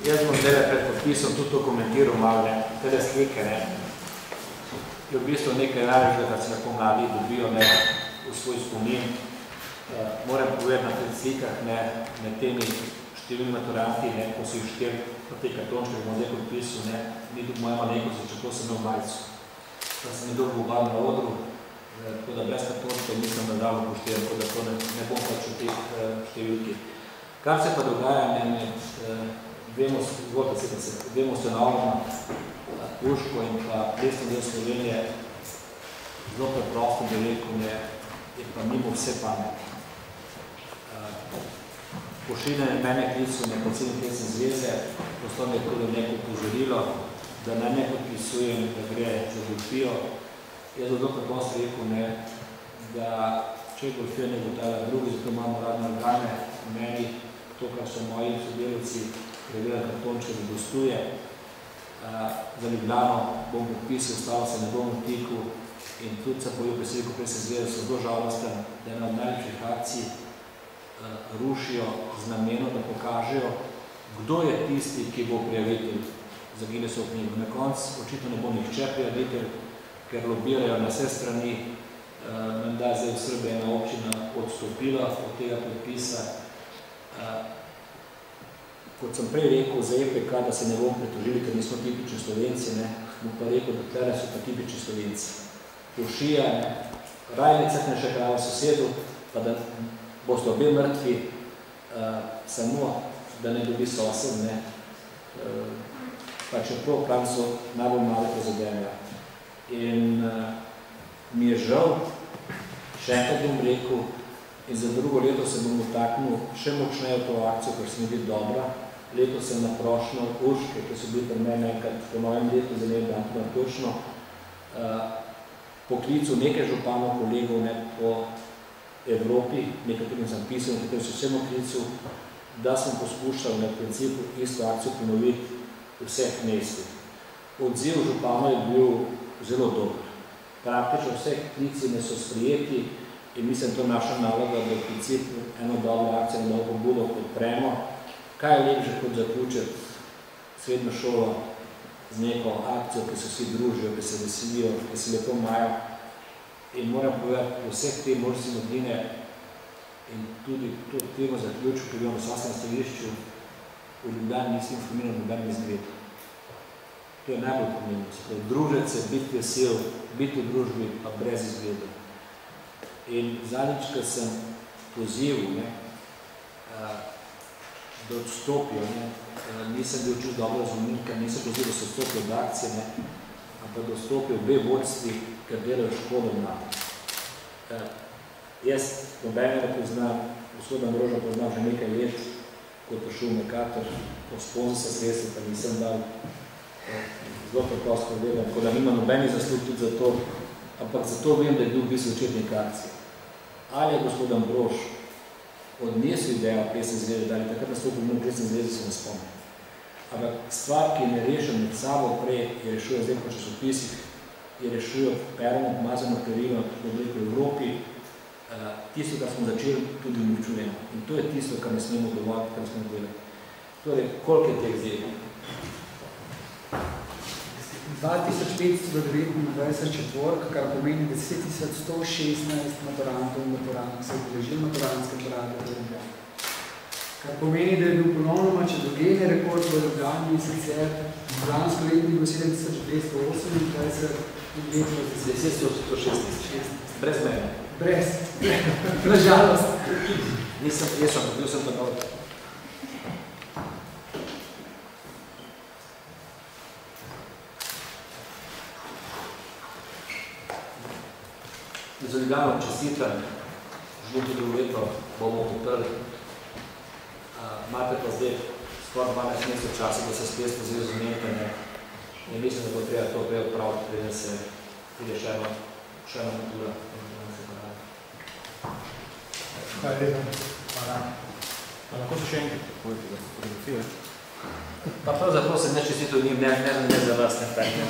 Jaz bom zdaj pred podpisom tudi to komentiral malo, tele slike, je v bistvu nekaj najvežega, kar se lahko mladi dobijo v svoj spomin. Moram povedati na teh slikah, med temi številni maturanti, ko so jih šteli po tej kartončki, ki bom zdaj podpisal, ni tudi moja malenkost, čeprav sem imel majico. Pa sem je dolgo uval na odru, tako da brez kartončka nisem nadal upošteval, tako da to ne bom pač v teh številki. Kar se pa dogaja med dvema ustanovama, Urško in pa desni del Slovenije, zelo preprosto bi rekel, je pa mimo vse pamet. Pošiljanje mene klicu na predsednik Lesne zveze, prostorno je tudi neko upozorilo, da naj ne podpisujem, da gre za golfijo. Jaz zelo preprosto rekel, da če golfijo ne gotala drugi, zato imamo radne organe, meni to, kar so moji sodelavci preverjali kartončke, da gostuje. Za Ljubljano bom podpisal, ostalo se ne bom vtikal in tudi se pojel predsedniku Lesne zveze, so zelo žalosten, da ena od najlepših akcij rušijo z namenom, da pokažejo, kdo je tisti, ki bo prijavitelj za Guinnessov knjigo. Na koncu očitno ne bo nihče prijavitelj, ker lobirajo na vse strani, menda zdaj v Srbiji ena občina odstopila od tega podpisa. Kot sem prej rekel za EPK, da se ne bom pritožili, ker nismo tipični Slovenci, bom pa rekel, da tlele so pa tipični Slovenci. Pošija, rajnicah ne še krava sosedu, pa da boste obe mrtvi, samo da ne dobi sosed, pa čeprav prav so najbolj malo prezadevja. In mi je žal, še enkrat bom rekel, in za drugo leto se bom vtaknil še močneje v to akcijo, ker se mi vidi dobra. Leto sem naprošnil Urške, ki so bili pri mene enkrat po novem letu, za nekaj dan točno, poklicu nekaj županov, kolegov po Evropi, nekaterim sem pisal, nekaterim so vsem oklicu, da sem poskušal na principu isto akcijo ponoviti v vseh mestih. Odziv županov je bil zelo dober. Praktično vseh klici ne so sprijeti in mislim, to je naša naloga, da v principu eno dobro akcijo, eno dobro pobudo podpremo. Kaj je lepše kot zaključiti srednjo šolo z neko akcijo, ki se vsi družijo, ki se veselijo, ki se lepo imajo. In moram povedati, vseh te možnosti mladine in tudi to temo zaključil, ki je bil v Saskem stališču, v Ljubljani nisem spominjal nobenem izgledu. To je najbolj pomembno. Družiti se, biti vesel, biti v družbi, pa brez izgledu. In zadnjič, ko sem pozivil, da odstopijo, nisem bil čist dobro razumljen, ker nisem pozivil, da se odstopijo od akcije, ampak da odstopijo obe vodstvi, ker delajo škodo mladi. Jaz nobenega poznam, gospoda Ambroža poznam že nekaj let, kot pa šel Mekator, po sponzorstva sredstva, pa nisem dal zelo preprosto gledam, tako da nima nobenih zaslug tudi za to, ampak zato vem, da je bil v bistvu začetnik akcije. Ali je gospod Ambrož odnesel idejo Lesne zveze, da ali takrat nastopil v Lesne zveze, se ne spomnim. Ampak stvar, ki ne rešil med sabo prej, je rešil zdaj po časopisih, je rešil perno, pomazano perino v Evropi, tisto, kar smo začeli, tudi ljubčujemo. In to je tisto, kar ne smemo dovoliti, kar smo delali. Torej, koliko je teh zdaj? 2529 četvork, kar pomeni 10.116 maturantov in maturantov, ki se odeležili maturantske parade v Ljubljani. Kar pomeni, da je bil ponovnoma četvrgeni rekord v Ljubljani, sicer Ljubljansko leto je bilo 7228 in leto 10.116. Brez mene. Brez. Na žalost. Jaz bil sem pa dobro. Za Ljubljano čestitam, želim tudi v leto bomo podprli. Imate pa zdaj skoraj 12 mesecev časa, da se spet pozivil z umjetanje. In mislim, da bo treba to prej odpraviti, preden se pride še ena matura. Hvala lepa. Hvala. Pa lahko se še enkrat pojete, da se fotografiraš? Pa pravzaprav sem ne čestitev njim, ne za vas, ne tako.